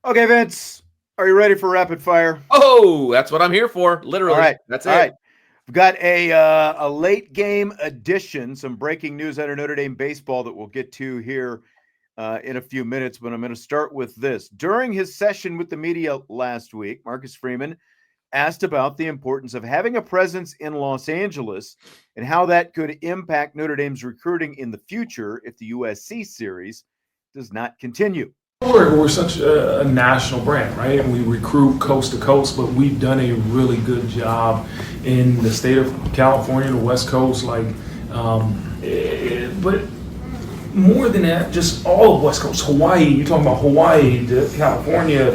Okay, Vince, are you ready for rapid fire? Oh, that's what I'm here for. All Literally. right. That's All it. right. We've got a late game edition, some breaking news out of Notre Dame baseball that we'll get to here in a few minutes, but I'm going to start with this. During his session with the media last week, Marcus Freeman asked about the importance of having a presence in Los Angeles and how that could impact Notre Dame's recruiting in the future if the USC series does not continue. We're such a national brand, right? And we recruit coast to coast, but we've done a really good job in the state of California, the West Coast, but more than that, just all of West Coast, Hawaii. You're talking about Hawaii, to California,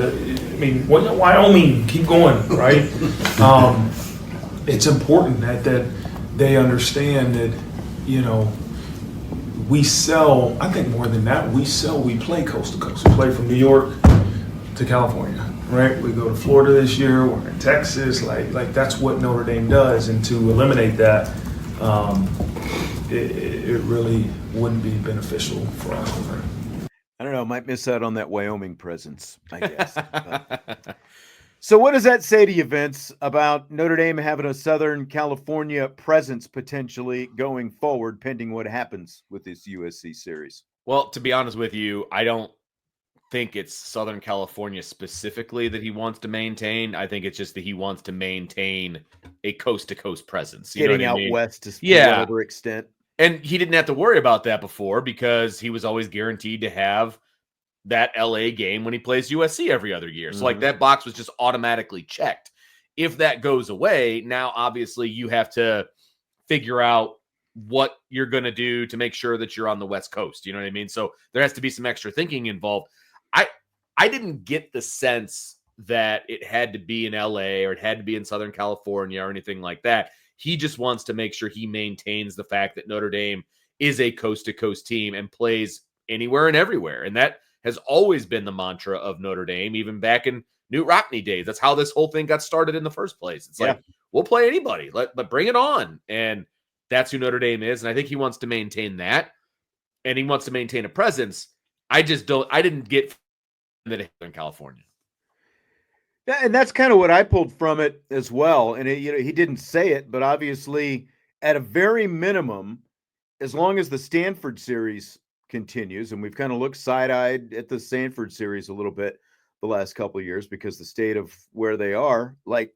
Wyoming. Keep going, right? It's important that they understand that, we sell, I think more than that, we play coast to coast. We play from New York to California, right? We go to Florida this year, we're in Texas, like that's what Notre Dame does. And to eliminate that, it really wouldn't be beneficial for us. I don't know, might miss out on that Wyoming presence, I guess. So what does that say to you, Vince, about Notre Dame having a Southern California presence potentially going forward, pending what happens with this USC series? Well, to be honest with you, I don't think it's Southern California specifically that he wants to maintain. I think it's just that he wants to maintain a coast-to-coast presence. Getting out west to whatever extent. And he didn't have to worry about that before because he was always guaranteed to have that LA game when he plays USC every other year. So like that box was just automatically checked. If that goes away, now obviously you have to figure out what you're going to do to make sure that you're on the West Coast. You know what I mean? So there has to be some extra thinking involved. I didn't get the sense that it had to be in LA or it had to be in Southern California or anything like that. He just wants to make sure he maintains the fact that Notre Dame is a coast-to-coast team and plays anywhere and everywhere. And that has always been the mantra of Notre Dame, even back in Knute Rockne days. That's how this whole thing got started in the first place. It's like, we'll play anybody, but bring it on. And that's who Notre Dame is. And I think he wants to maintain that. And he wants to maintain a presence. I didn't get that in California. Yeah, and that's kind of what I pulled from it as well. And he didn't say it, but obviously, at a very minimum, as long as the Stanford series continues, and we've kind of looked side-eyed at the Stanford series a little bit the last couple of years because the state of where they are, like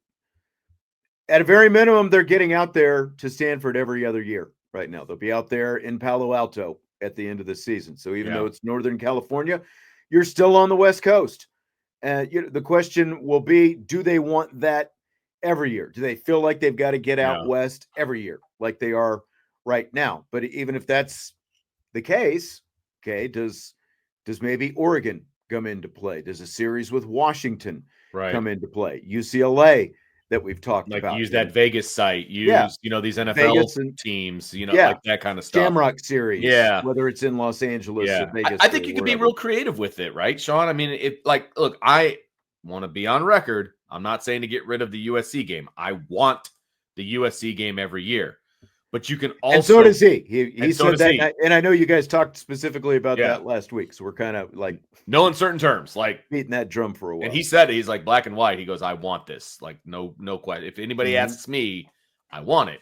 at a very minimum, they're getting out there to Stanford every other year right now. They'll be out there in Palo Alto at the end of the season. So even though it's Northern California, you're still on the West Coast. And the question will be, do they want that every year? Do they feel like they've got to get out west every year like they are right now? But even if that's the case, okay, does maybe Oregon come into play? Does a series with Washington come into play? UCLA that we've talked about. Use that Vegas site. Use, these NFL Vegas teams, like that kind of stuff. Shamrock series. Yeah. Whether it's in Los Angeles or Vegas. I think you could be real creative with it, right, Sean? I mean, look, I want to be on record. I'm not saying to get rid of the USC game. I want the USC game every year. But you can also. And so does he. He said that. And I know you guys talked specifically about that last week. So we're kind of like. No uncertain terms. Like beating that drum for a while. And he said, he's like black and white. He goes, I want this. Like, no question. If anybody asks me, I want it.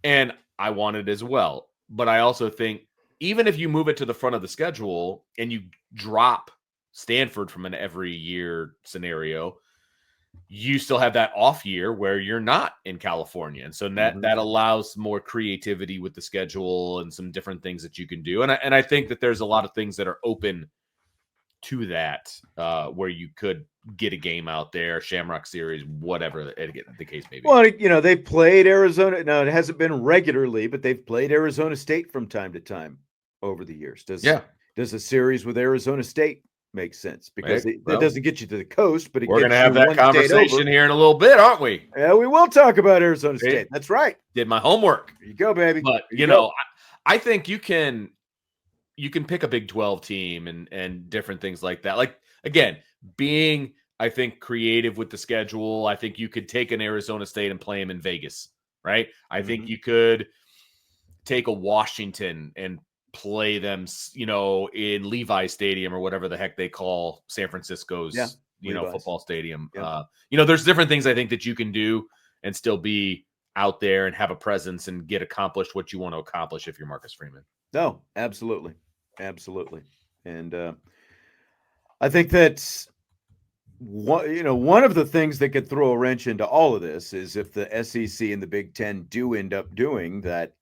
And I want it as well. But I also think even if you move it to the front of the schedule and you drop Stanford from an every year scenario, you still have that off year where you're not in California. And so that allows more creativity with the schedule and some different things that you can do. And I think that there's a lot of things that are open to that where you could get a game out there, Shamrock Series, whatever the case may be. Well, they've played Arizona. Now, it hasn't been regularly, but they've played Arizona State from time to time over the years. Does a series with Arizona State make sense? Because it doesn't get you to the coast, but we're going to have that conversation here in a little bit, aren't we? Yeah, we will talk about Arizona State. That's right. Did my homework. There you go, baby. But, I think you can pick a Big 12 team and different things like that. Like, again, being, I think, creative with the schedule. I think you could take an Arizona State and play them in Vegas, right? I think you could take a Washington and play them, in Levi Stadium or whatever the heck they call San Francisco's, Levi's. football stadium. Yeah. There's different things I think that you can do and still be out there and have a presence and get accomplished what you want to accomplish if you're Marcus Freeman. No, absolutely. Absolutely. And I think that's one of the things that could throw a wrench into all of this is if the SEC and the Big Ten do end up doing that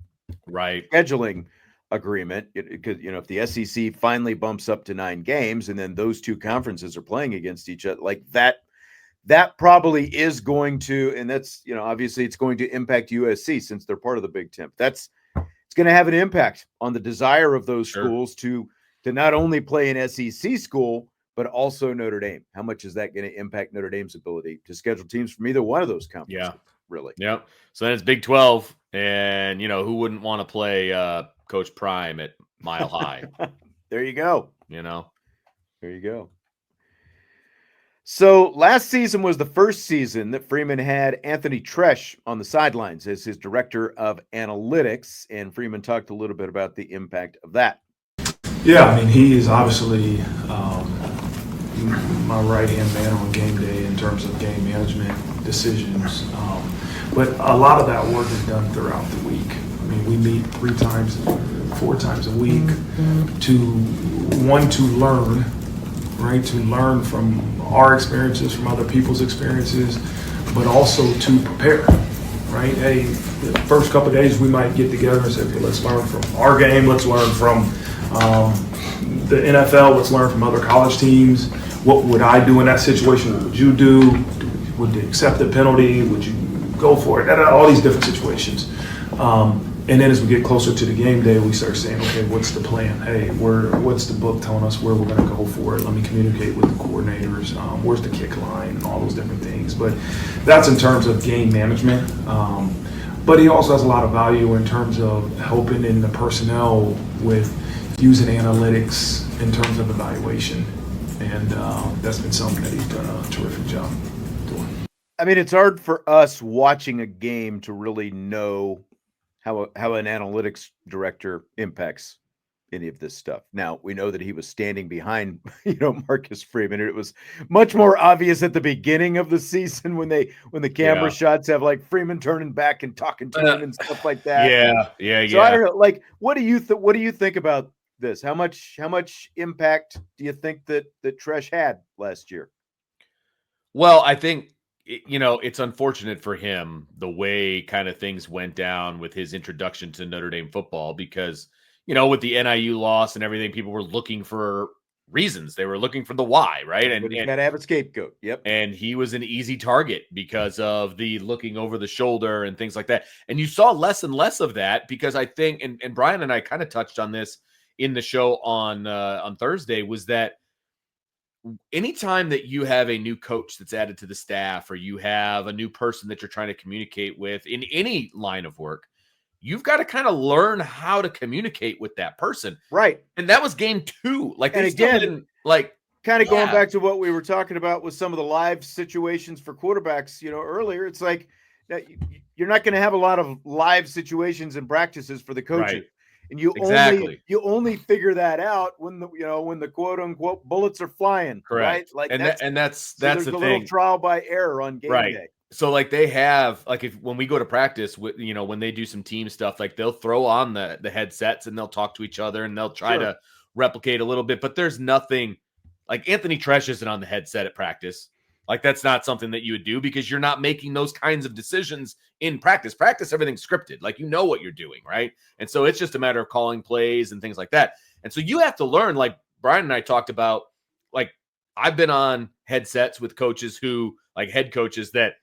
scheduling agreement, because if the SEC finally bumps up to 9 games and then those two conferences are playing against each other, like that probably is going to, and that's obviously it's going to impact USC since they're part of the Big Ten. It's going to have an impact on the desire of those schools to not only play an SEC school but also Notre Dame. How much is that going to impact Notre Dame's ability to schedule teams from either one of those conferences? Yeah, really. Yeah. So then it's Big 12, and who wouldn't want to play Coach Prime at Mile High? There you go. There you go. So last season was the first season that Freeman had Anthony Treash on the sidelines as his director of analytics, and Freeman talked a little bit about the impact of that. Yeah, I mean, he is obviously my right-hand man on game day in terms of game management decisions. But a lot of that work is done throughout the week. I mean, we meet 4 times a week to learn, right? To learn from our experiences, from other people's experiences, but also to prepare, right? Hey, the first couple of days we might get together and say, okay, let's learn from our game, let's learn from the NFL, let's learn from other college teams. What would I do in that situation? What would you do? Would you accept the penalty? Would you go for it? All these different situations. And then as we get closer to the game day, we start saying, okay, what's the plan? Hey, what's the book telling us where we're going to go for it? Let me communicate with the coordinators. Where's the kick line and all those different things. But that's in terms of game management. But he also has a lot of value in terms of helping in the personnel with using analytics in terms of evaluation. And that's been something that he's done a terrific job doing. I mean, it's hard for us watching a game to really know how an analytics director impacts any of this stuff. Now, we know that he was standing behind, Marcus Freeman. It was much more obvious at the beginning of the season when the camera shots have like Freeman turning back and talking to him and stuff like that. Yeah. So I don't know. Like, what do you think about this? How much impact do you think that Treash had last year? Well, I think it's unfortunate for him the way kind of things went down with his introduction to Notre Dame football because, with the NIU loss and everything, people were looking for reasons. They were looking for the why, right? And you got to have a scapegoat. Yep. And he was an easy target because of the looking over the shoulder and things like that. And you saw less and less of that because I think, and Brian and I kind of touched on this in the show on Thursday, was that anytime that you have a new coach that's added to the staff or you have a new person that you're trying to communicate with in any line of work, you've got to kind of learn how to communicate with that person. Right. And that was game 2. Like, and again, kind of going back to what we were talking about with some of the live situations for quarterbacks, earlier, it's like you're not going to have a lot of live situations and practices for the coaches. Right. And you only figure that out when the quote unquote bullets are flying. Correct. Right. Like that's the thing. Little trial by error on game day. So like they have when we go to practice with when they do some team stuff, like they'll throw on the headsets and they'll talk to each other and they'll try to replicate a little bit, but there's nothing like Anthony Treash isn't on the headset at practice. Like that's not something that you would do because you're not making those kinds of decisions in practice. Practice, everything's scripted. Like what you're doing, right? And so it's just a matter of calling plays and things like that. And so you have to learn, like Brian and I talked about, like I've been on headsets with coaches who, like head coaches, that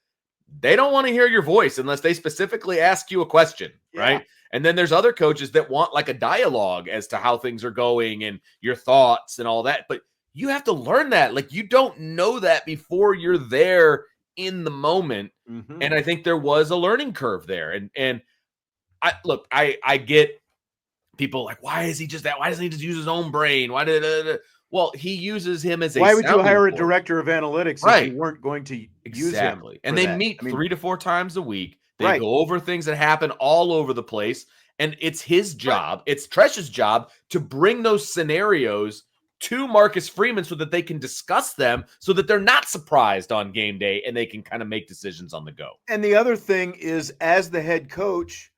they don't want to hear your voice unless they specifically ask you a question, right? And then there's other coaches that want like a dialogue as to how things are going and your thoughts and all that. But you have to learn that. Like you don't know that before you're there in the moment. Mm-hmm. And I think there was a learning curve there. And I get people like, why is he just that? Why doesn't he just use his own brain? Well, he uses him as a Why would you hire a director of analytics if you weren't going to use him? And they meet 3 to 4 times a week. They go over things that happen all over the place. And it's his job, it's Treash's job to bring those scenarios to Marcus Freeman so that they can discuss them, so that they're not surprised on game day and they can kind of make decisions on the go. And the other thing is, as the head coach,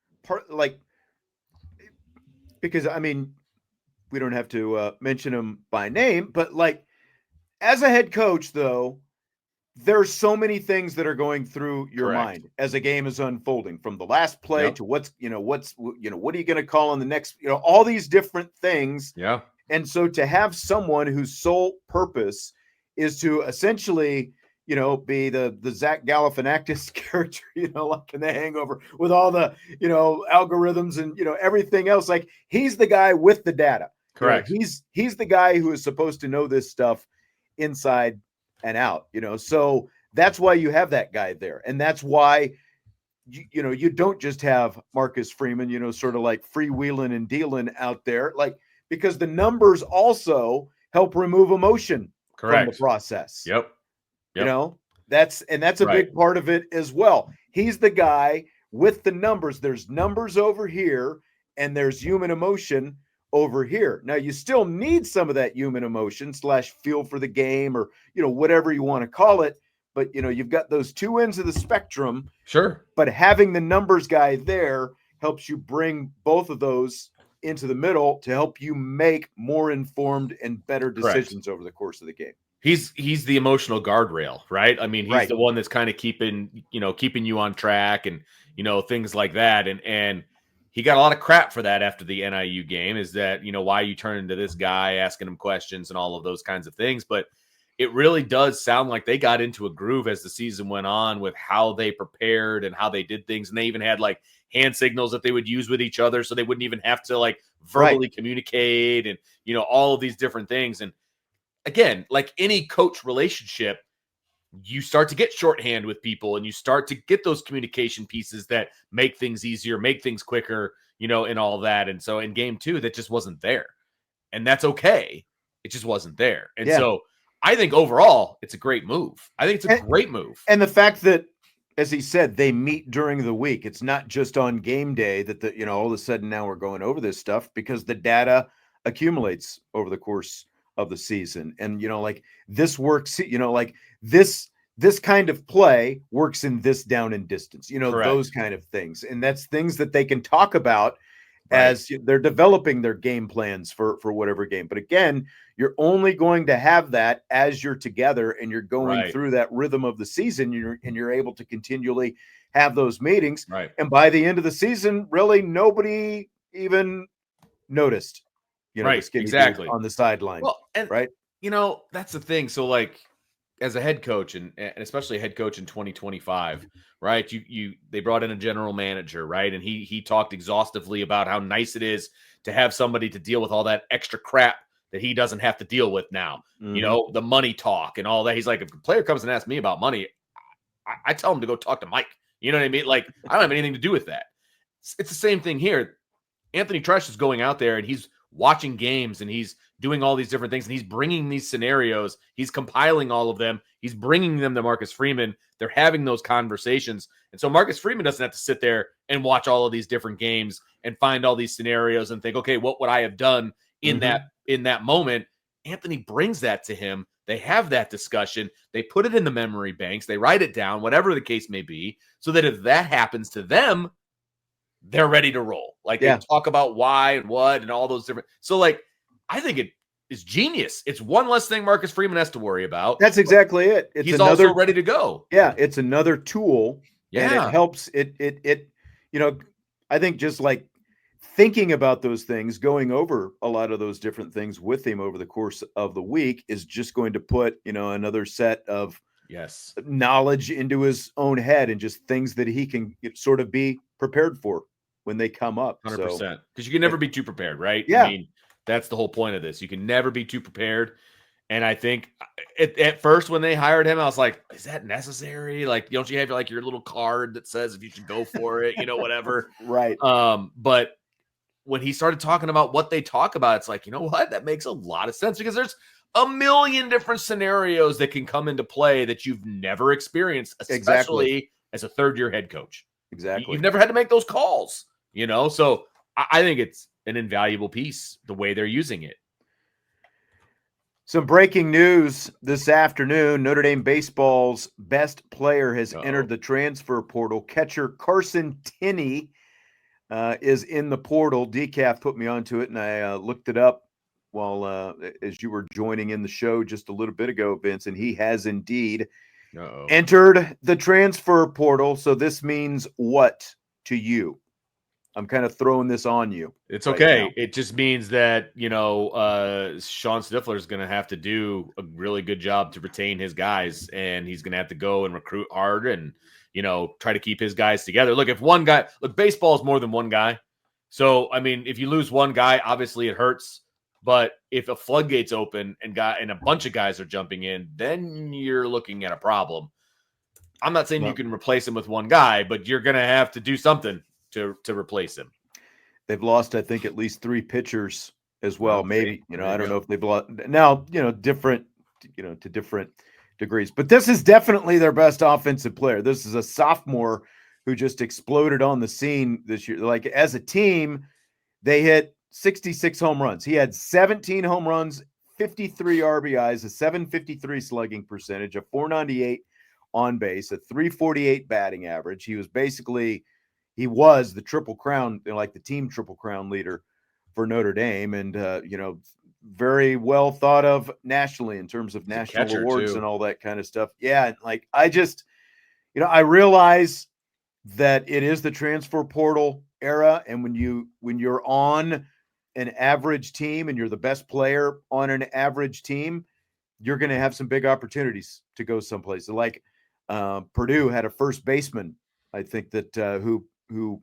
because I mean, we don't have to mention him by name, but like as a head coach, though, there's so many things that are going through your mind as a game is unfolding, from the last play to what are you going to call on the next, all these different things. Yeah. And so to have someone whose sole purpose is to essentially, be the Zach Galifianakis character, like in The Hangover, with all the, algorithms and, everything else. Like, he's the guy with the data. Correct. He's the guy who is supposed to know this stuff inside and out, so that's why you have that guy there. And that's why, you don't just have Marcus Freeman, sort of like freewheeling and dealing out there, like, because the numbers also help remove emotion from the process. Yep. That's a big part of it as well. He's the guy with the numbers. There's numbers over here and there's human emotion over here. Now, you still need some of that human emotion / feel for the game, or, whatever you want to call it. But, you've got those two ends of the spectrum. Sure. But having the numbers guy there helps you bring both of those into the middle to help you make more informed and better decisions over the course of the game. He's the emotional guardrail, right? I mean, he's the one that's kind of keeping you on track and, things like that. And he got a lot of crap for that after the NIU game, is that, why you turn into this guy, asking him questions and all of those kinds of things. But it really does sound like they got into a groove as the season went on with how they prepared and how they did things. And they even had like hand signals that they would use with each other, so they wouldn't even have to like verbally communicate and, all of these different things. And again, like any coach relationship, you start to get shorthand with people and you start to get those communication pieces that make things easier, make things quicker, and all that. And so in game 2, that just wasn't there, and that's okay. It just wasn't there. And so I think overall it's a great move. I think it's a great move. And the fact that, as he said, they meet during the week. It's not just on game day that all of a sudden now we're going over this stuff, because the data accumulates over the course of the season. And, like this works, like this kind of play works in this down and distance, those kind of things. And that's things that they can talk about as they're developing their game plans for whatever game. But again, you're only going to have that as you're together and you're going through that rhythm of the season, and you're able to continually have those meetings. Right. And by the end of the season, really nobody even noticed, exactly on the sideline. Well, and that's the thing. So like, as a head coach, and especially a head coach in 2025, right? They brought in a general manager, right? And he talked exhaustively about how nice it is to have somebody to deal with all that extra crap that he doesn't have to deal with now. Mm-hmm. The money talk and all that. He's like, if a player comes and asks me about money, I tell him to go talk to Mike. You know what I mean? Like, I don't have anything to do with that. It's the same thing here. Anthony Treash is going out there and he's watching games and he's doing all these different things, and he's bringing these scenarios, he's compiling all of them, he's bringing them to Marcus Freeman. They're having those conversations. And so Marcus Freeman doesn't have to sit there and watch all of these different games and find all these scenarios and think, okay, what would I have done in that moment? Anthony brings that to him. They have that discussion. They put it in the memory banks. They write it down, whatever the case may be, so that if that happens to them, they're ready to roll. Like, they talk about why and what and all those different. So like, I think it is genius. It's one less thing Marcus Freeman has to worry about. That's exactly it. He's also ready to go. Yeah, it's another tool. Yeah. And it helps. I think just like thinking about those things, going over a lot of those different things with him over the course of the week is just going to put, another set of knowledge into his own head, and just things that he can sort of be prepared for when they come up. 100%. Because you can never be too prepared, right? Yeah. I mean, that's the whole point of this. You can never be too prepared. And I think at first when they hired him, I was like, is that necessary? Like, don't you have like your little card that says if you should go for it, whatever. Right. But when he started talking about what they talk about, it's like, you know what? That makes a lot of sense, because there's a million different scenarios that can come into play that you've never experienced, especially as a third-year head coach. Exactly. You've never had to make those calls, So I think it's an invaluable piece the way they're using it. Some breaking news this afternoon. Notre Dame baseball's best player has entered the transfer portal. Catcher Carson Tinney is in the portal. Decaf put me onto it, and I looked it up while as you were joining in the show just a little bit ago, Vince, and he has indeed entered the transfer portal. So this means what to you? I'm kind of throwing this on you. It's okay. Now. It just means that, Sean Stifler is going to have to do a really good job to retain his guys, and he's going to have to go and recruit hard and, try to keep his guys together. Look, baseball is more than one guy. So, I mean, if you lose one guy, obviously it hurts. But if a floodgate's open and a bunch of guys are jumping in, then you're looking at a problem. I'm not saying you can replace him with one guy, but you're going to have to do something to replace him. They've lost, I think, at least 3 pitchers as well. Maybe, I don't know if they've lost now, different, to different degrees. But this is definitely their best offensive player. This is a sophomore who just exploded on the scene this year. Like, as a team, they hit 66 home runs. He had 17 home runs, 53 RBIs, a 753 slugging percentage, a 498 on base, a 348 batting average. He was the Triple Crown, like the team Triple Crown leader for Notre Dame, and very well thought of nationally in terms of national awards and all that kind of stuff. Yeah, like I just, I realize that it is the transfer portal era, and when you're on an average team and you're the best player on an average team, you're going to have some big opportunities to go someplace. Like Purdue had a first baseman, I think, that who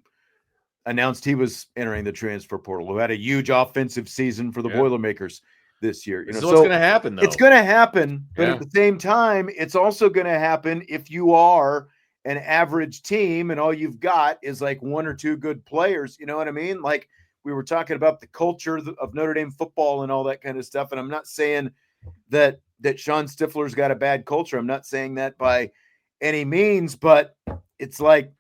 announced he was entering the transfer portal, who had a huge offensive season for the Boilermakers this year. So what's going to happen, though? It's going to happen, but at the same time, it's also going to happen if you are an average team and all you've got is like 1 or 2 good players. You know what I mean? Like we were talking about the culture of Notre Dame football and all that kind of stuff. And I'm not saying that Sean Stifler's got a bad culture. I'm not saying that by any means, but it's like,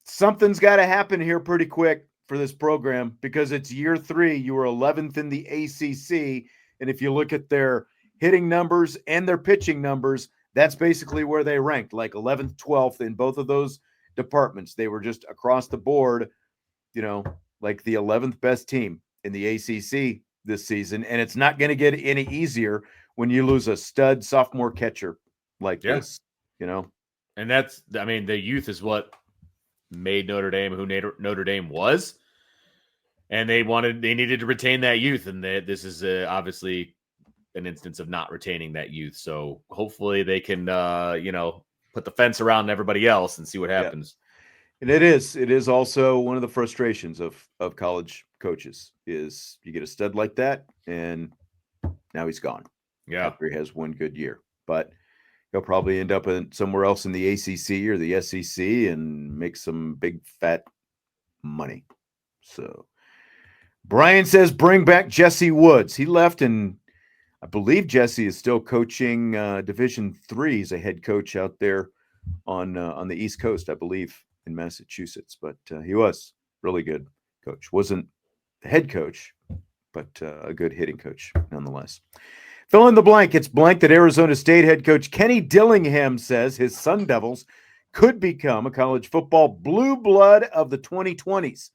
something's got to happen here pretty quick for this program because it's year 3. You were 11th in the ACC. And if you look at their hitting numbers and their pitching numbers, that's basically where they ranked, like 11th, 12th in both of those departments. They were just across the board, like the 11th best team in the ACC this season. And it's not going to get any easier when you lose a stud sophomore catcher like this, And that's, the youth is what made Notre Dame who Notre Dame was, and they needed to retain that youth, and this is obviously an instance of not retaining that youth. So hopefully they can put the fence around everybody else and see what happens. And it is also one of the frustrations of college coaches is you get a stud like that and now he's gone after he has one good year, but he'll probably end up somewhere else in the ACC or the SEC and make some big fat money. So Brian says, bring back Jesse Woods. He left, and I believe Jesse is still coaching Division III. He's a head coach out there on the East Coast, I believe, in Massachusetts. But he was really good coach. Wasn't the head coach, but a good hitting coach nonetheless. Fill in the blank. It's blank that Arizona State head coach Kenny Dillingham says his Sun Devils could become a college football blue blood of the 2020s.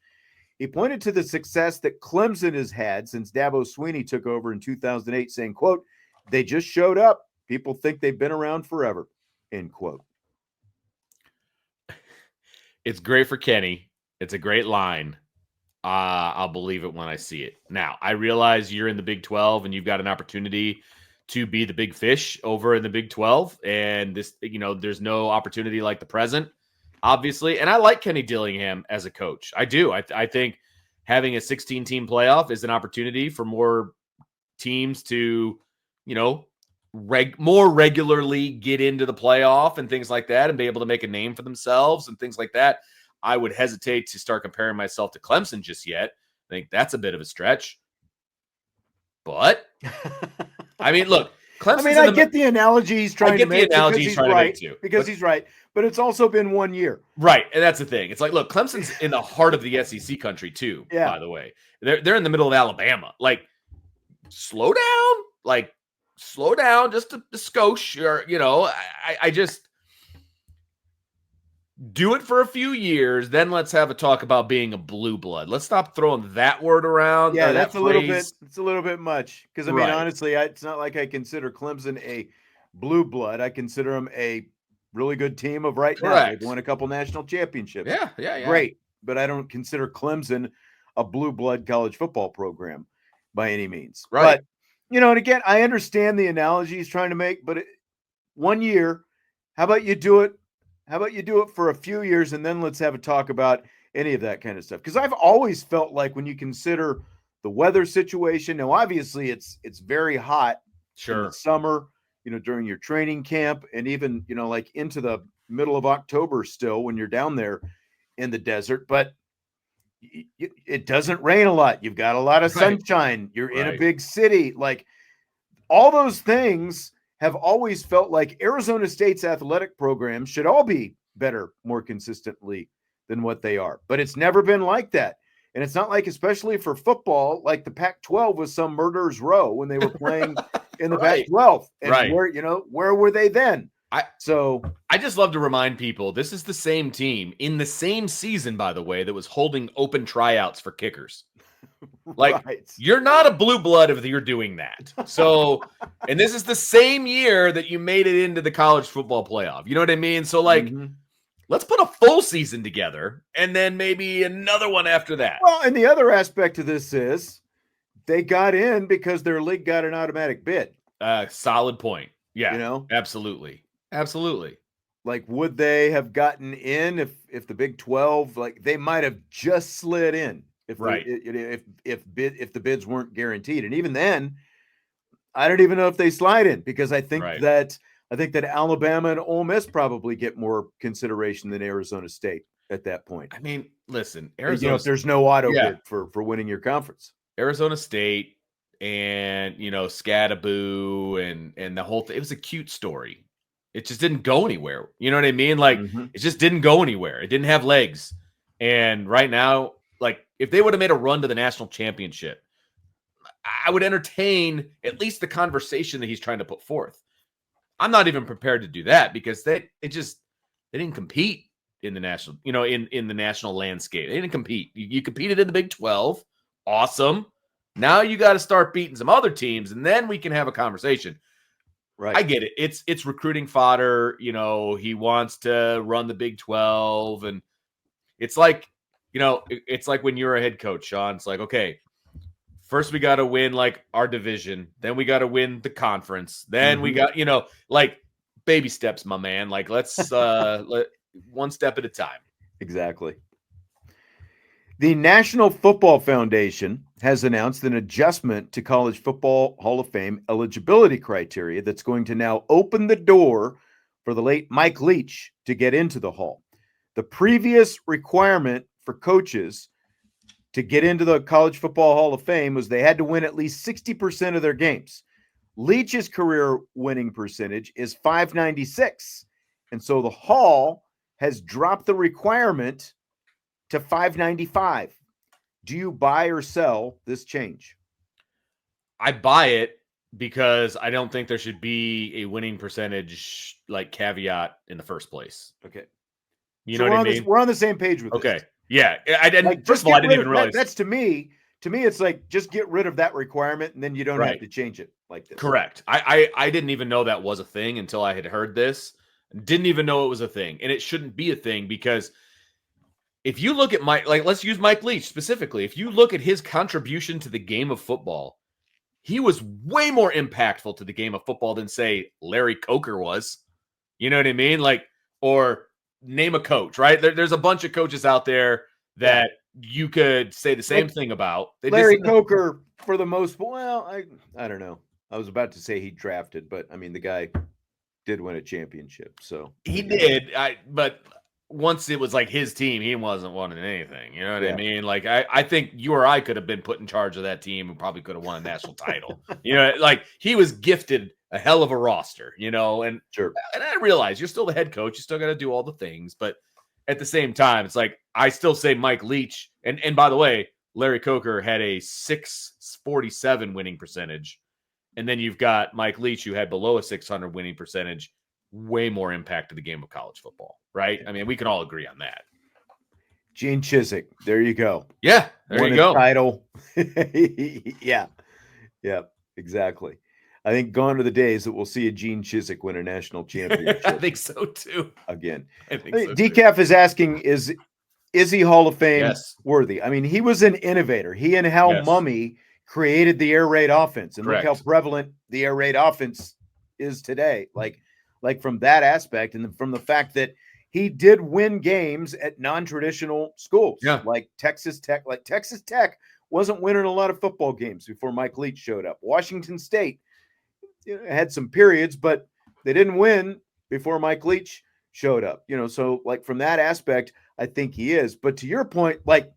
He pointed to the success that Clemson has had since Dabo Swinney took over in 2008, saying, quote, they just showed up. People think they've been around forever, end quote. It's great for Kenny. It's a great line. I'll believe it when I see it. Now, I realize you're in the Big 12 and you've got an opportunity to be the big fish over in the Big 12. And this, there's no opportunity like the present, obviously. And I like Kenny Dillingham as a coach. I do. I think having a 16-team playoff is an opportunity for more teams to, more regularly get into the playoff and things like that and be able to make a name for themselves and things like that. I would hesitate to start comparing myself to Clemson just yet. I think that's a bit of a stretch. But, look, Clemson's I mean, I get the analogy he's trying to make because he's right. Because he's right, but it's also been 1 year. Right, and that's the thing. It's like, look, Clemson's in the heart of the SEC country too. Yeah. By the way, they're in the middle of Alabama. Like, slow down. Like, slow down just a skosh. Or I just do it for a few years. Then let's have a talk about being a blue blood. Let's stop throwing that word around. Yeah, that's a little bit. It's a little bit much because I mean, honestly, it's not like I consider Clemson a blue blood. I consider them a really good team of right now. They've won a couple national championships. Yeah. Great, but I don't consider Clemson a blue blood college football program by any means. Right. But and again, I understand the analogy he's trying to make, but 1 year, how about you do it? How about you do it for a few years and then let's have a talk about any of that kind of stuff? Because I've always felt like when you consider the weather situation, now obviously it's very hot in the summer, during your training camp and even, like into the middle of October still when you're down there in the desert, but it doesn't rain a lot. You've got a lot of sunshine. You're in a big city. Like all those things have always felt like Arizona State's athletic programs should all be better, more consistently than what they are. But it's never been like that. And it's not like, especially for football, like the Pac-12 was some murderer's row when they were playing in the Pac-12. And where were they then? I just love to remind people, this is the same team in the same season, by the way, that was holding open tryouts for kickers. Like, you're not a blue blood if you're doing that. So, and this is the same year that you made it into the college football playoff. You know what I mean? So, like, let's put a full season together and then maybe another one after that. Well, and the other aspect of this is they got in because their league got an automatic bid. Solid point. Yeah, absolutely. Like, would they have gotten in if the Big 12, like, they might have just slid in if the bids weren't guaranteed. And even then, I don't even know if they slide in because I think that Alabama and Ole Miss probably get more consideration than Arizona State at that point. I mean, listen, Arizona, if there's no auto bid for winning your conference. Arizona State and Scadaboo and the whole thing, it was a cute story. It just didn't go anywhere. You know what I mean? Like, it just didn't go anywhere. It didn't have legs. And right now, like, if they would have made a run to the national championship, I would entertain at least the conversation that he's trying to put forth. I'm not even prepared to do that because they didn't compete in the national, in the national landscape. They didn't compete. You competed in the Big 12. Awesome. Now you got to start beating some other teams, and then we can have a conversation. Right. I get it. It's recruiting fodder. He wants to run the Big 12, and it's like, it's like when you're a head coach, Sean. It's like, okay, first we got to win like our division, then we got to win the conference, then we got, like baby steps, my man. Like let's one step at a time. Exactly. The National Football Foundation has announced an adjustment to College Football Hall of Fame eligibility criteria that's going to now open the door for the late Mike Leach to get into the Hall. The previous requirement for coaches to get into the College Football Hall of Fame was they had to win at least 60% of their games. Leach's career winning percentage is .596. And so the Hall has dropped the requirement to .595. Do you buy or sell this change? I buy it because I don't think there should be a winning percentage like caveat in the first place. Okay. You know what I mean? We're on the same page with this. Okay. Yeah. I didn't, first of all, I didn't even realize. That's to me, it's like just get rid of that requirement and then you don't have to change it like this. Correct. I didn't even know that was a thing until I had heard this. Didn't even know it was a thing. And it shouldn't be a thing because if you look at let's use Mike Leach specifically. If you look at his contribution to the game of football, he was way more impactful to the game of football than, say, Larry Coker was. You know what I mean? Like, or name a coach, right? There's a bunch of coaches out there that you could say the same thing about. Larry Coker, for the most, I don't know. I was about to say he drafted, but I mean, the guy did win a championship, so he did. But once it was like his team, he wasn't winning anything. You know what I mean? Like, I think you or I could have been put in charge of that team and probably could have won a national title. Like, he was gifted a hell of a roster, and Sure. and I realize you're still the head coach. You still got to do all the things, but at the same time, it's like I still say Mike Leach. And by the way, Larry Coker had a 647 winning percentage. And then you've got Mike Leach, who had below a 600 winning percentage, way more impact to the game of college football, right? I mean, we can all agree on that. Gene Chizik, there you go. Yeah, there Won you go. Title. Yeah, exactly. I think gone are the days that we'll see a Gene Chizik win a national championship. I think so too. Again. I think so too. Decaf is asking, is he Hall of Fame Yes. worthy? I mean, he was an innovator. He and Hal Yes. Mummy created the air raid offense, and Correct. look how prevalent the air raid offense is today. Like from that aspect, and from the fact that he did win games at non-traditional schools, like Texas Tech. Like Texas Tech wasn't winning a lot of football games before Mike Leach showed up. Washington State had some periods, but they didn't win before Mike Leach showed up. So like from that aspect, I think he is. But to your point, like,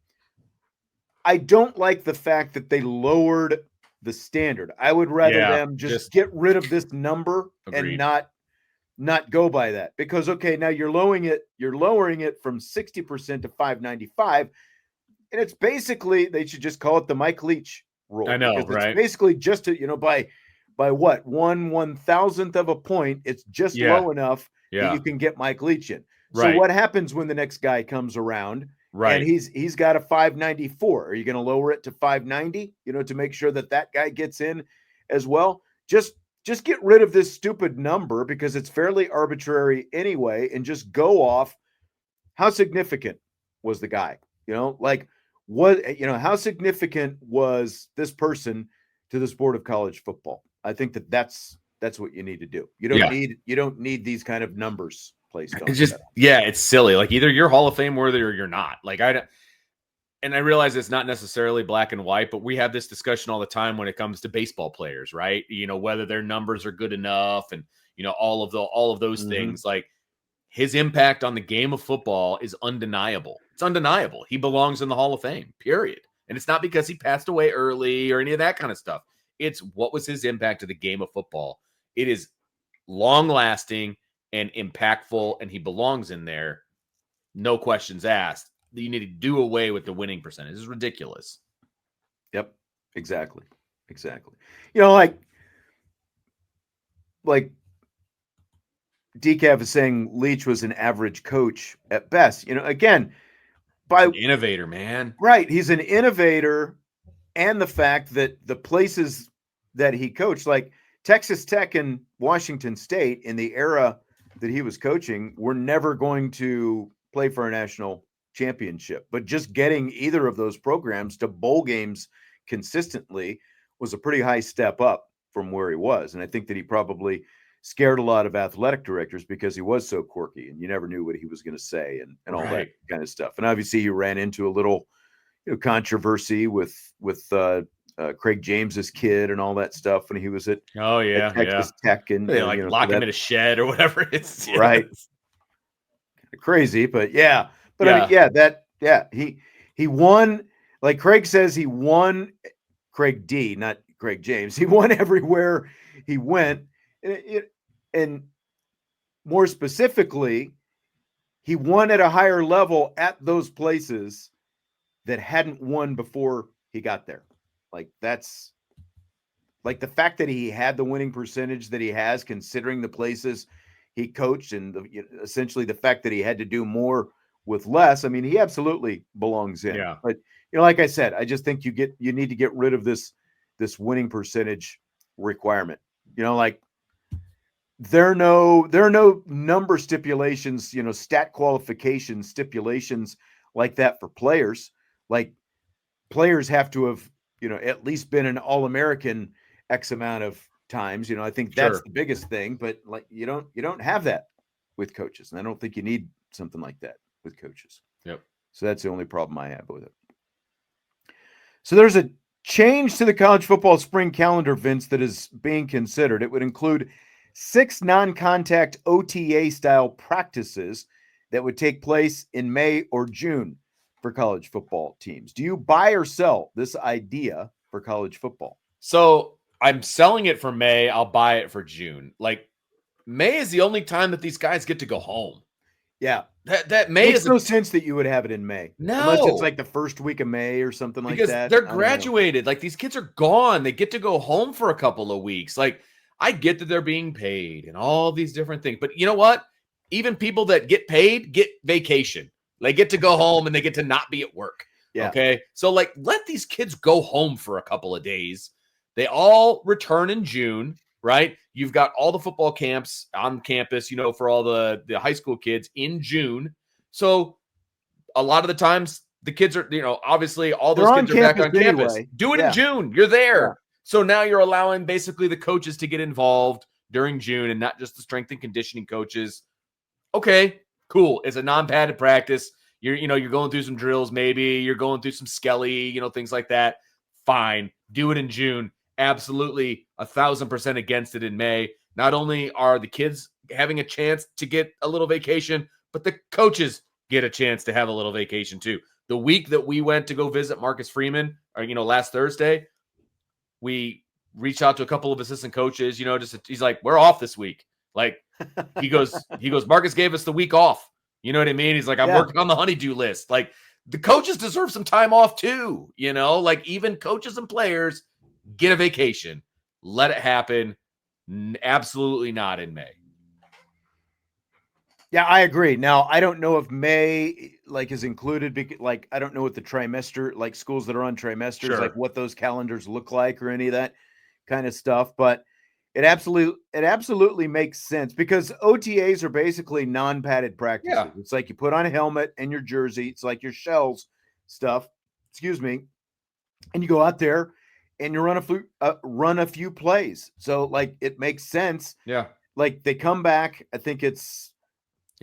I don't like the fact that they lowered the standard. I would rather them just get rid of this number and not go by that, because okay, now you're lowering it from 60% to 595, and it's basically, they should just call it the Mike Leach rule. I know, right? It's basically just to, by what, 1/1000th of a point, it's just low enough that you can get Mike Leach in. So what happens when the next guy comes around? Right. And he's got a 594. Are you going to lower it to 590, to make sure that guy gets in as well? Just get rid of this stupid number, because it's fairly arbitrary anyway, and just go off how significant was the guy, how significant was this person to the sport of college football? I think that's what you need to do. You don't need these kind of numbers placed on. It's just, it's silly. Like, either you're Hall of Fame worthy or you're not. Like, and I realize it's not necessarily black and white, but we have this discussion all the time when it comes to baseball players, right? Whether their numbers are good enough, and all of those things. Like, his impact on the game of football is undeniable. It's undeniable. He belongs in the Hall of Fame, period. And it's not because he passed away early or any of that kind of stuff. It's what was his impact to the game of football. It is long lasting and impactful, and he belongs in there. No questions asked. You need to do away with the winning percentage. It's ridiculous. Yep, exactly. Like Decaf is saying Leach was an average coach at best. Again, an innovator, man. Right. He's an innovator, and the fact that the places that he coached, like Texas Tech and Washington State in the era that he was coaching, were never going to play for a national championship. But just getting either of those programs to bowl games consistently was a pretty high step up from where he was. And I think that he probably scared a lot of athletic directors, because he was so quirky and you never knew what he was going to say and all that kind of stuff. And obviously he ran into a little controversy with Craig James's kid and all that stuff when he was at Texas Tech, and they lock him in a shed or whatever. It's right. Crazy, but I mean, he won. Like Craig says, he won. Craig D, not Craig James. He won everywhere he went, and more specifically, he won at a higher level at those places that hadn't won before he got there. Like, that's like the fact that he had the winning percentage that he has, considering the places he coached, and essentially the fact that he had to do more with less. I mean, he absolutely belongs in. Yeah. But like I said, I just think you need to get rid of this winning percentage requirement. Like, there are no number stipulations, stat qualification stipulations like that for players. Like, players have to have, at least been an All-American X amount of times. I think that's the biggest thing, but like, you don't have that with coaches. And I don't think you need something like that with coaches. Yep. So that's the only problem I have with it. So there's a change to the college football spring calendar, Vince, that is being considered. It would include 6 non-contact OTA style practices that would take place in May or June for college football teams. Do you buy or sell this idea for college football? So I'm selling it for May. I'll buy it for June. Like, May is the only time that these guys get to go home. Yeah. That May Makes is no sense that you would have it in May. Unless it's No. like the first week of May or something like because that. they're I don't know. graduated. Like, these kids are gone. They get to go home for a couple of weeks. Like, I get that they're being paid and all these different things. But you know what? Even people that get paid get vacation. They get to go home and they get to not be at work. Yeah. Okay. So, like, let these kids go home for a couple of days. They all return in June, right? You've got all the football camps on campus, for all the high school kids in June. So a lot of the times the kids are, obviously all those kids are back on campus. Do it in June. You're there. Yeah. So now you're allowing basically the coaches to get involved during June and not just the strength and conditioning coaches. Okay, cool. It's a non-padded practice. You're going through some drills, maybe you're going through some skelly, things like that. Fine. Do it in June. Absolutely 1,000% against it in May. Not only are the kids having a chance to get a little vacation, but the coaches get a chance to have a little vacation too. The week that we went to go visit Marcus Freeman, or last Thursday, we reached out to a couple of assistant coaches, he's like, we're off this week. Like, he goes, Marcus gave us the week off. You know what I mean? He's like, I'm working on the honeydew list. Like, the coaches deserve some time off too, like even coaches and players get a vacation. Let it happen. Absolutely not in May. Yeah, I agree. Now, I don't know if May is included because I don't know what the trimester, schools that are on trimesters, what those calendars look like or any of that kind of stuff, but it absolutely makes sense because OTAs are basically non-padded practices. Yeah. It's like you put on a helmet and your jersey. It's like your shells stuff, and you go out there and you run a few plays. So it makes sense. Yeah. They come back. I think it's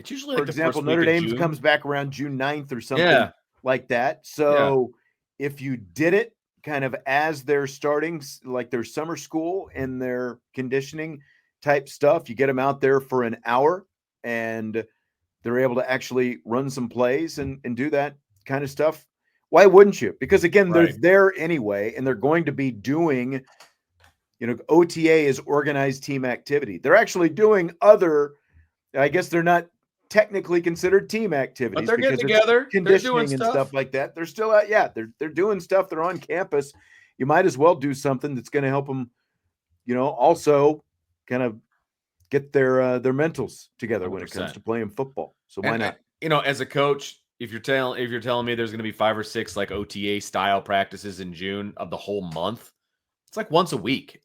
usually for example, Notre Dame comes back around June 9th or something like that. So if you did it kind of as they're starting, their summer school and their conditioning type stuff, you get them out there for an hour and they're able to actually run some plays and do that kind of stuff. Why wouldn't you? Because again, they're there anyway, and they're going to be doing, OTA is organized team activity. They're actually doing I guess they're not technically considered team activities, but they're getting together, conditioning and stuff like that. They're still they're doing stuff. They're on campus. You might as well do something that's going to help them, also kind of get their mentals together 100%. When it comes to playing football. So why not? As a coach, if you're telling me there's going to be 5 or 6 OTA style practices in June of the whole month, it's once a week.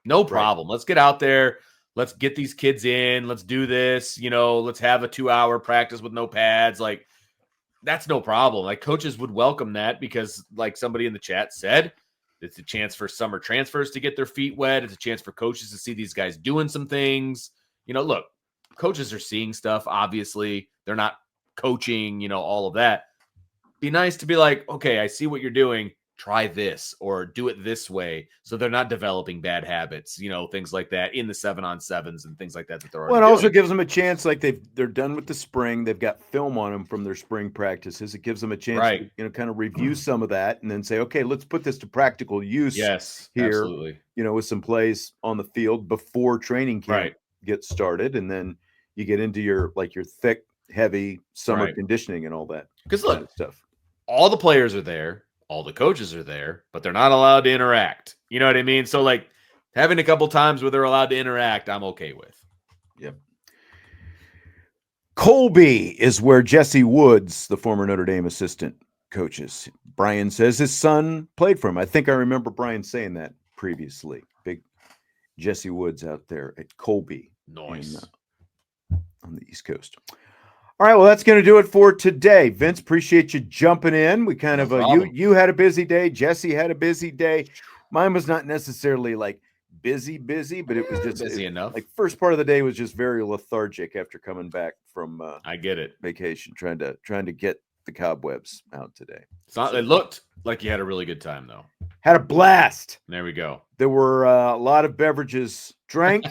No problem. Let's get out there. Let's get these kids in. Let's do this. Let's have a 2-hour practice with no pads. That's no problem. Coaches would welcome that because, somebody in the chat said, it's a chance for summer transfers to get their feet wet. It's a chance for coaches to see these guys doing some things. Look, coaches are seeing stuff. Obviously, they're not coaching, all of that. Be nice to be like, okay, I see what you're doing. Try this or do it this way. So they're not developing bad habits, things like that in the 7-on-7s and things like that. They're it also gives them a chance. They're done with the spring. They've got film on them from their spring practices. It gives them a chance to, kind of review some of that and then say, okay, let's put this to practical use. Yes, here, absolutely. With some plays on the field before training camp gets started. And then you get into your thick, heavy summer conditioning and all that. Because look, stuff. All the players are there. All the coaches are there, but they're not allowed to interact. You know what I mean? So having a couple times where they're allowed to interact, I'm okay with. Yep. Colby is where Jesse Woods, the former Notre Dame assistant, coaches. Brian says his son played for him. I think I remember Brian saying that previously. Big Jesse Woods out there at Colby. Nice. On the East Coast. All right, well, that's going to do it for today. Vince, appreciate you jumping in. We kind of you had a busy day. Jesse had a busy day. Mine was not necessarily busy, but it was just busy enough. First part of the day was just very lethargic after coming back from I get it vacation, trying to get the cobwebs out today. It looked like you had a really good time though. Had a blast. There we go. There were a lot of beverages drank.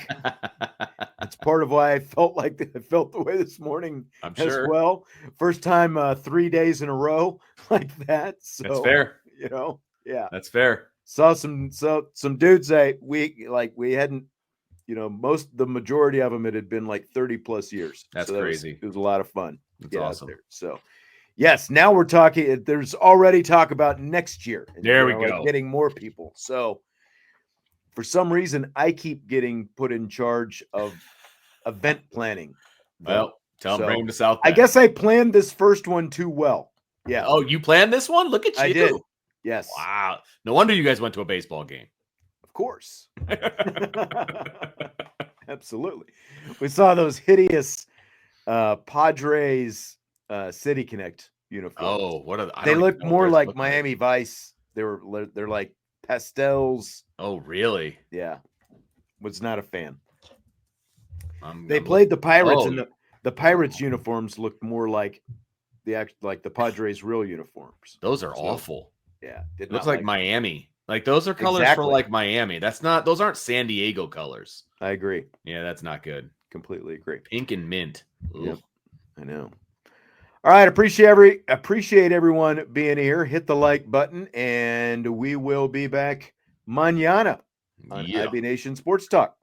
That's part of why I felt the way this morning as well. First time 3 days in a row like that. So that's fair. Yeah. That's fair. saw some dudes say we hadn't, the majority of them, it had been like 30 plus years. That's so crazy. It was a lot of fun. That's awesome. There. So yes, now we're talking, there's already talk about next year. And, there we go. like getting more people. So for some reason, I keep getting put in charge of event planning. Well, tell them bring them to South Bend. I guess I planned this first one too well. Yeah. Oh, you planned this one? Look at you. I did. Yes. Wow. No wonder you guys went to a baseball game. Of course. Absolutely. We saw those hideous Padres City Connect uniforms. Oh, what are they look more like Miami Vice. They're like pastels. Oh, really? Yeah. Was not a fan. They played the Pirates, and the Pirates uniforms looked more like the Padres real uniforms. Ththose are awful. Yeah. It looks like Miami. Like those are colors for like Miami. Those aren't San Diego colors. I agree. Yeah, that's not good. Completely agree. Pink and mint. Yep. I know. All right. Appreciate everyone being here. Hit the like button, and we will be back mañana on IB Nation Sports Talk.